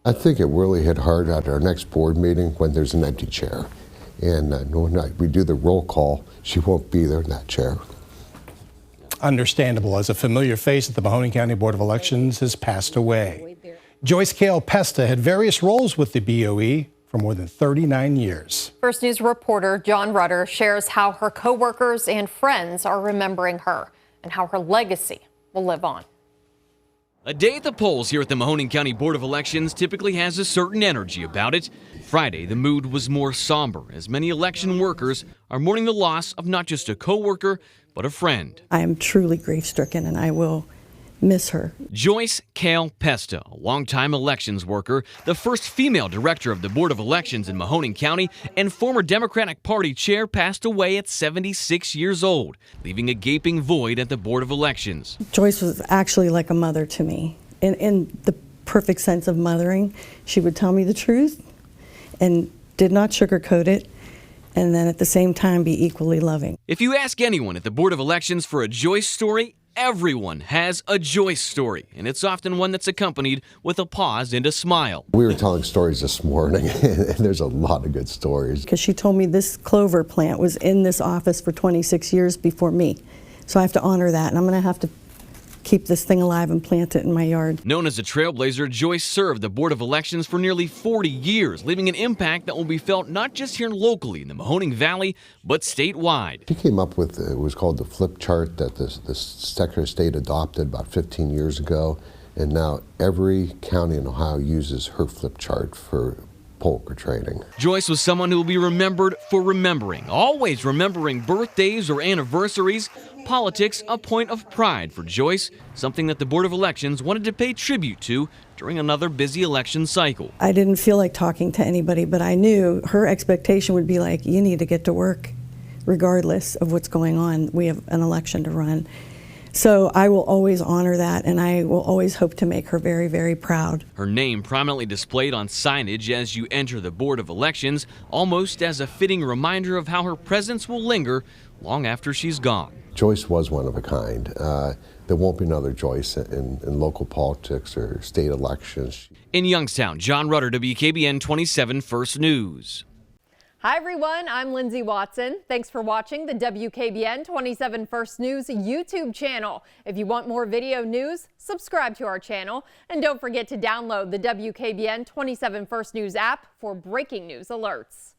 I think it really hit hard at our next board meeting when there's an empty chair. And when we do the roll call, she won't be there in that chair. Understandable, as a familiar face at the Mahoning County Board of Elections has passed away. Joyce Kale Pesta had various roles with the BOE for more than 39 years. First News reporter John Rutter shares how her coworkers and friends are remembering her and how her legacy will live on. A day at the polls here at the Mahoning County Board of Elections typically has a certain energy about it. Friday, the mood was more somber as many election workers are mourning the loss of not just a coworker, but a friend. I am truly grief-stricken, and I will miss her. Joyce Kale Pesta, a longtime elections worker, the first female director of the Board of Elections in Mahoning County, and former Democratic Party chair, passed away at 76 years old, leaving a gaping void at the Board of Elections. Joyce was actually like a mother to me, in the perfect sense of mothering. She would tell me the truth and did not sugarcoat it, and then at the same time be equally loving. If you ask anyone at the Board of Elections for a Joyce story, everyone has a Joyce story, and it's often one that's accompanied with a pause and a smile. We were telling stories this morning, and there's a lot of good stories. Because she told me this clover plant was in this office for 26 years before me. So I have to honor that, and I'm going to have to keep this thing alive and plant it in my yard. Known as a trailblazer, Joyce served the Board of Elections for nearly 40 years, leaving an impact that will be felt not just here locally in the Mahoning Valley, but statewide. She came up with, it was called the flip chart that the Secretary of State adopted about 15 years ago, and now every county in Ohio uses her flip chart for poker trading. Joyce was someone who will be remembered for remembering, always remembering birthdays or anniversaries. Politics, a point of pride for Joyce, something that the Board of Elections wanted to pay tribute to during another busy election cycle. I didn't feel like talking to anybody, but I knew her expectation would be like, you need to get to work regardless of what's going on. We have an election to run. So I will always honor that, and I will always hope to make her very, very proud. Her name prominently displayed on signage as you enter the Board of Elections, almost as a fitting reminder of how her presence will linger long after she's gone. Joyce was one of a kind. There won't be another Joyce in local politics or state elections. In Youngstown, John Rutter, WKBN 27 First News. Hi everyone, I'm Lindsay Watson. Thanks for watching the WKBN 27 First News YouTube channel. If you want more video news, subscribe to our channel. And don't forget to download the WKBN 27 First News app for breaking news alerts.